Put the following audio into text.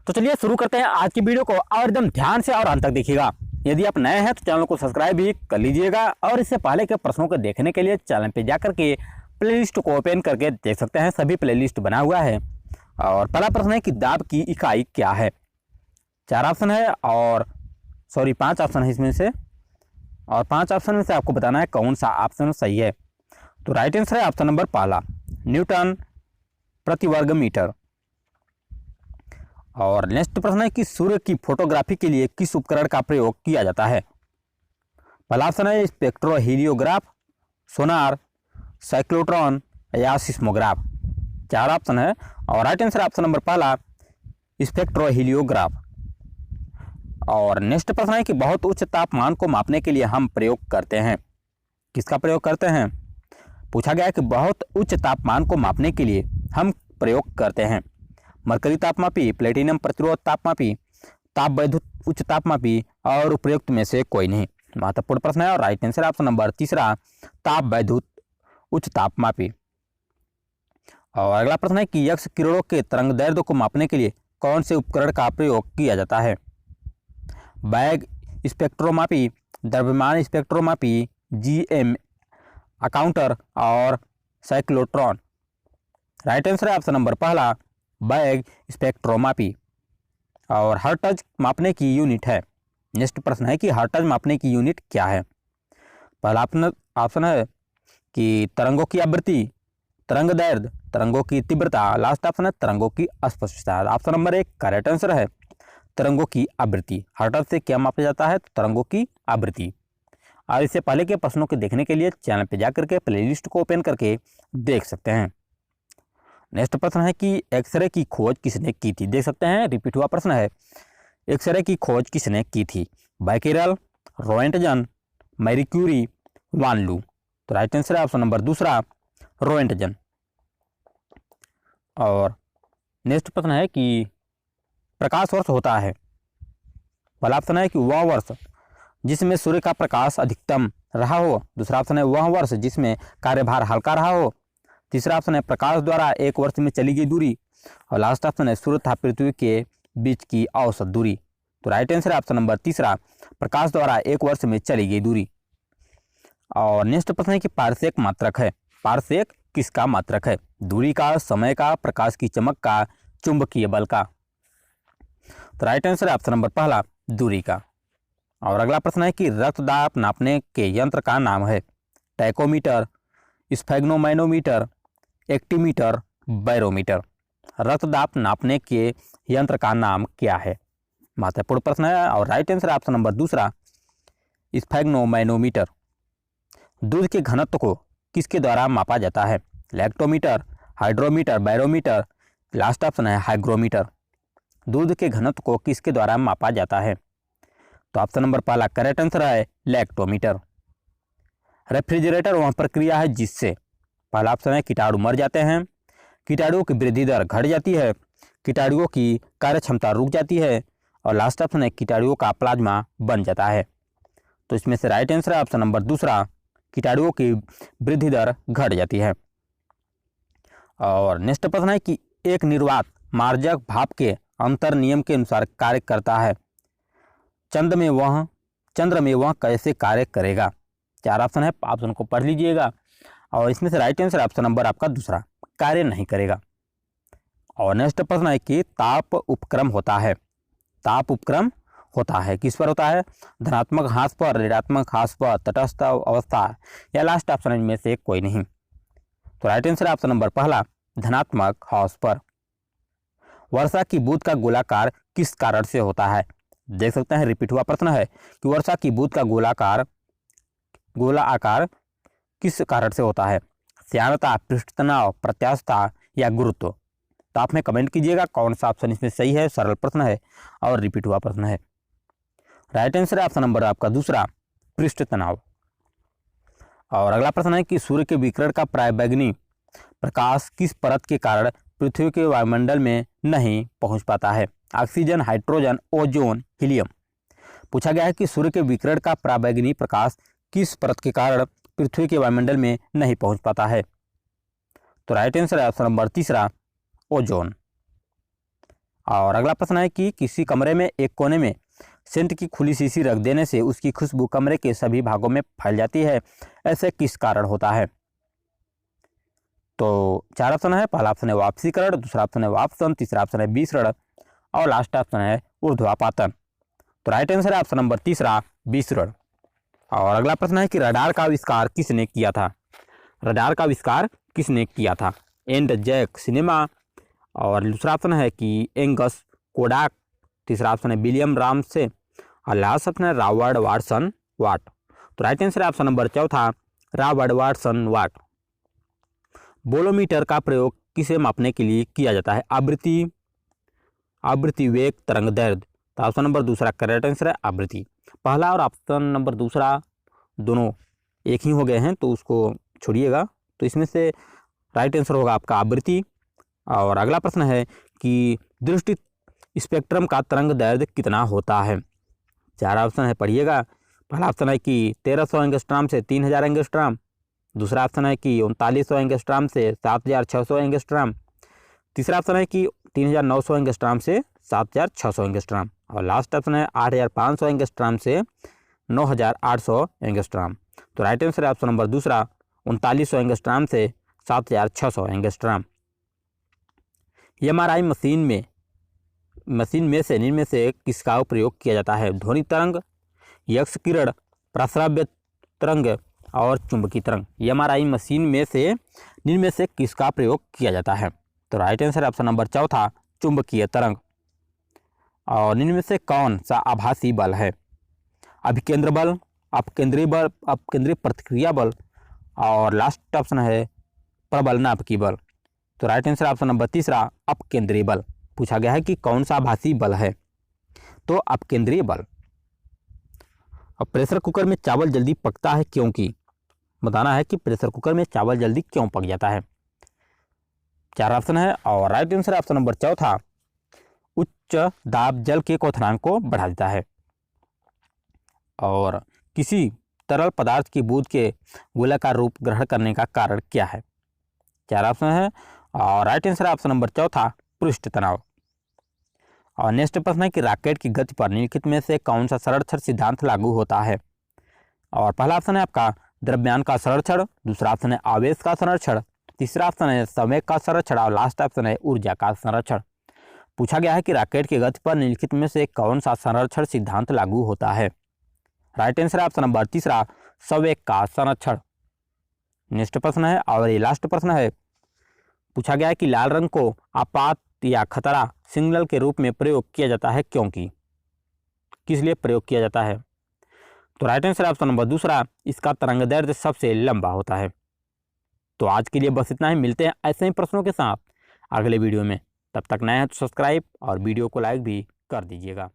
तो चलिए शुरू करते हैं आज की वीडियो को और एकदम ध्यान से और अंत तक देखिएगा। यदि आप नए हैं तो चैनल को सब्सक्राइब भी कर लीजिएगा और इससे पहले के प्रश्नों को देखने के लिए चैनल पे जाकर के प्लेलिस्ट को ओपन करके देख सकते हैं। सभी प्लेलिस्ट बना हुआ है। और पहला प्रश्न है कि दाब की इकाई क्या है। 4 ऑप्शन है और 5 ऑप्शन है इसमें से, और 5 ऑप्शन में से आपको बताना है कौन सा ऑप्शन सही है। तो राइट आंसर है ऑप्शन नंबर पहला, न्यूटन प्रति वर्ग मीटर। और नेक्स्ट प्रश्न है कि सूर्य की फोटोग्राफी के लिए किस उपकरण का प्रयोग किया जाता है। पहला ऑप्शन है स्पेक्ट्रोहीलियोग्राफ, सोनार, साइक्लोट्रॉन या सिस्मोग्राफ। 4 ऑप्शन है और राइट आंसर ऑप्शन नंबर पहला, स्पेक्ट्रोहीलियोग्राफ। और नेक्स्ट प्रश्न है कि बहुत उच्च तापमान को मापने के लिए हम प्रयोग करते हैं। किसका प्रयोग करते हैं। पूछा गया है कि बहुत उच्च तापमान को मापने के लिए हम प्रयोग करते हैं। मरकरी तापमापी, प्लेटिनम प्रतिरोध तापमापी, ताप वैद्युत उच्च तापमापी और उपयुक्त में से कोई नहीं। महत्वपूर्ण प्रश्न है और राइट आंसर ऑप्शन नंबर तीसरा, ताप वैद्युत उच्च तापमापी। और अगला प्रश्न है कि एक्स किरणों के तरंग दैर्ध्य को मापने के लिए कौन से उपकरण का प्रयोग किया जाता है। बैग स्पेक्ट्रोमापी, द्रव्यमान स्पेक्ट्रोमापी, जीएम अकाउंटर और साइक्लोट्रॉन। राइट आंसर है ऑप्शन नंबर पहला, बैग स्पेक्ट्रोमापी। और हर्ट्ज मापने की यूनिट है। नेक्स्ट प्रश्न है कि हर्ट्ज मापने की यूनिट क्या है। पहला ऑप्शन है कि तरंगों की आवृत्ति, तरंग दैर्ध्य, तरंगों की तीव्रता। लास्ट ऑप्शन है तरंगों की स्पष्टता। ऑप्शन नंबर 1 करेक्ट आंसर है तरंगों की आवृत्ति। हर्ट्ज से क्या मापा जाता है, तो तरंगों की आवृत्ति। और इससे पहले के प्रश्नों के देखने के लिए चैनल पर जाकर के प्लेलिस्ट को ओपन करके देख सकते हैं। नेक्स्ट प्रश्न है कि एक्सरे की खोज किसने की थी। देख सकते हैं रिपीट हुआ प्रश्न है, एक्सरे की खोज किसने की थी। बैकेरल, रोएंटजन, मैरी क्यूरी, वान लू। तो राइट आंसर है ऑप्शन नंबर दूसरा, रोएंटजन। और नेक्स्ट प्रश्न है कि प्रकाश वर्ष होता है। पहला ऑप्शन है कि वह वर्ष जिसमें सूर्य का प्रकाश अधिकतम रहा हो। दूसरा ऑप्शन है वह वर्ष जिसमें कार्यभार हल्का रहा हो। तीसरा ऑप्शन है प्रकाश द्वारा एक वर्ष में चली गई दूरी। और लास्ट ऑप्शन है सूर्य तथा पृथ्वी के बीच की औसत दूरी। तो राइट आंसर है ऑप्शन नंबर तीसरा, प्रकाश द्वारा एक वर्ष में चली गई दूरी। और नेक्स्ट प्रश्न है कि पारसेक मात्रक है। पारसेक किसका मात्रक है। दूरी का, समय का, प्रकाश की चमक का, चुंबकीय बल का। तो राइट आंसर है ऑप्शन नंबर पहला, दूरी का। और अगला प्रश्न है कि रक्तदाब नापने के यंत्र का नाम है। Tachometer, sphygmomanometer, actimeter, barometer. रक्तदाब नापने के यंत्र का नाम क्या है। महत्वपूर्ण प्रश्न है और राइट आंसर ऑप्शन नंबर दूसरा, स्फेग्नोमैनोमीटर। दूध के घनत्व को किसके द्वारा मापा जाता है। Lactometer, hydrometer, barometer. Last option है हाइग्रोमीटर। दूध के घनत्व को किसके द्वारा मापा जाता है। तो ऑप्शन नंबर पहला करेक्ट आंसर है लैक्टोमीटर। रेफ्रिजरेटर वह प्रक्रिया है जिससे, पहला ऑप्शन है कीटाणु मर जाते हैं, कीटाणुओं की वृद्धि दर घट जाती है, कीटाणुओं की कार्य क्षमता रुक जाती है, और लास्ट ऑप्शन है कीटाणुओं का प्लाज्मा बन जाता है। तो इसमें से राइट आंसर है ऑप्शन नंबर दूसरा, कीटाणुओं की वृद्धि दर घट जाती है। और नेक्स्ट प्रश्न है कि एक निर्वात मार्जक भाप के अंतर नियम के अनुसार कार्य करता है। चंद्र में वह कैसे कार्य करेगा। 4 ऑप्शन है, ऑप्शन को पढ़ लीजिएगा। और इसमें से राइट आंसर ऑप्शन नंबर आपका दूसरा, कार्य नहीं करेगा। और नेक्स्ट प्रश्न है कि ताप उपक्रम होता है। ताप उपक्रम होता है किस पर होता है। धनात्मक ह्रास पर, ऋणात्मक ह्रास पर, तटस्थ अवस्था, या लास्ट ऑप्शन इनमें से कोई नहीं। तो राइट आंसर ऑप्शन नंबर पहला, धनात्मक ह्रास पर। वर्षा की बूंद का गोलाकार किस कारण से होता है। देख सकते हैं रिपीट हुआ प्रश्न है कि वर्षा की बूंद का गोला आकार किस कारण से होता है। श्यानता, पृष्ठ तनाव, प्रत्यास्थता या गुरुत्व। तो आप में कमेंट कीजिएगा कौन सा ऑप्शन इसमें सही है। सरल प्रश्न है और रिपीट हुआ प्रश्न है। राइट आंसर है ऑप्शन नंबर आपका दूसरा, पृष्ठ तनाव। और अगला प्रश्न है कि सूर्य के विकिरण का पराबैंगनी प्रकाश किस परत के कारण पृथ्वी के वायुमंडल में नहीं पहुंच पाता है। Oxygen, hydrogen, ozone, helium. पूछा गया है कि सूर्य के विकिरण का पराबैंगनी प्रकाश किस परत के कारण पृथ्वी के वायुमंडल में नहीं पहुंच पाता है। तो राइट आंसर है ऑप्शन नंबर तीसरा, ओजोन। और अगला प्रश्न है कि किसी कमरे में एक कोने में सेंट की खुली शीशी रख देने से उसकी खुशबू कमरे के सभी भागों में फैल जाती है, ऐसे किस कारण होता है। तो 4 ऑप्शन है। पहला ऑप्शन है वापसीकरण, दूसरा ऑप्शन है वापसन, तीसरा ऑप्शन है विसरण और लास्ट ऑप्शन है ऊर्ध्वापातन। तो राइट आंसर है ऑप्शन नंबर तीसरा, विसरण। और अगला प्रश्न है कि रडार का आविष्कार किसने किया था। रडार का आविष्कार किसने किया था। एंड जैक सिनेमा, और दूसरा ऑप्शन है कि एंगस कोडाक, तीसरा ऑप्शन है विलियम रामसे और लास्ट ऑप्शन है रॉबर्ट वाटसन वाट। तो राइट आंसर है ऑप्शन नंबर चौथा, रॉबर्ट वाटसन वाट। बोलोमीटर का प्रयोग किसे मापने के लिए किया जाता है। आवृत्ति, वेग, तरंग दैर्ध्य। तो ऑप्शन नंबर दूसरा करेक्ट आंसर है आवृत्ति। पहला और ऑप्शन नंबर दूसरा दोनों एक ही हो गए हैं, तो उसको छोड़िएगा। तो इसमें से राइट आंसर होगा आपका आवृत्ति। और अगला प्रश्न है कि दृष्टि स्पेक्ट्रम का तरंग दैर्ध्य कितना होता है। 4 ऑप्शन है, पढ़िएगा। पहला ऑप्शन है कि 1300 एंगस्ट्राम से 3000 एंगस्ट्राम, दूसरा ऑप्शन है कि 3900 एंगस्ट्राम से 7600 एंगस्ट्राम, तीसरा ऑप्शन है कि 3900 एंगस्ट्राम से 7600 एंगस्ट्राम और लास्ट ऑप्शन है 8500 एंगस्ट्राम से 9800 एंगस्ट्राम। तो राइट आंसर है ऑप्शन नंबर दूसरा, 3900 एंगस्ट्राम से 7600 एंगस्ट्राम। एमआरआई मशीन में से निम्न में से किसका प्रयोग किया जाता है। ध्वनि तरंग, यक्ष किरण, प्रस्राव्य तरंग और चुंबकीय तरंग। एमआरआई मशीन में से निम्न में से किसका प्रयोग किया जाता है। तो राइट आंसर ऑप्शन नंबर चौथा, चुंबकीय तरंग। और निम्न में से कौन सा आभासी बल है। अभिकेंद्र बल, अपकेंद्रीय बल, अपकेंद्रीय प्रतिक्रिया बल और लास्ट ऑप्शन है प्रबलनापकी बल। तो राइट आंसर ऑप्शन नंबर तीसरा, अपकेंद्रीय बल। पूछा गया है कि कौन सा आभासी बल है, तो अपकेंद्रीय बल। अब प्रेशर कुकर में चावल जल्दी पकता है क्योंकि, बताना है कि प्रेशर कुकर में चावल जल्दी क्यों पक जाता है। 4 ऑप्शन है और राइट आंसर ऑप्शन नंबर चौथा, उच्च दाब जल के क्वथनांक को बढ़ा देता है और किसी तरल पदार्थ की बूंद के गोलाकार रूप ग्रहण करने का कारण क्या है। 4 ऑप्शन है और राइट आंसर ऑप्शन नंबर चौथा, पृष्ठ तनाव। और नेक्स्ट प्रश्न है कि रॉकेट की गति पर निम्नलिखित में से कौन सा संरक्षण सिद्धांत लागू होता है। और पहला ऑप्शन है आपका द्रव्यमान का संरक्षण, दूसरा ऑप्शन है आवेश का संरक्षण, तीसरा ऑप्शन है समय का संरक्षण और लास्ट ऑप्शन है ऊर्जा का संरक्षण। पूछा गया है कि रॉकेट की गति पर निम्नलिखित में से कौन सा संरक्षण सिद्धांत लागू होता है। राइट आंसर ऑप्शन नंबर तीसरा, संवेग का संरक्षण। नेक्स्ट प्रश्न है और ये लास्ट प्रश्न है। पूछा गया है कि लाल रंग को आपात या खतरा सिग्नल के रूप में प्रयोग किया जाता है क्योंकि, किस लिए प्रयोग किया जाता है। तो राइट आंसर ऑप्शन नंबर दूसरा, इसका तरंग दैर्ध्य सबसे लंबा होता है। तो आज के लिए बस इतना ही, मिलते हैं ऐसे ही प्रश्नों के साथ अगले वीडियो में। तब तक नए हैं तो सब्सक्राइब और वीडियो को लाइक भी कर दीजिएगा।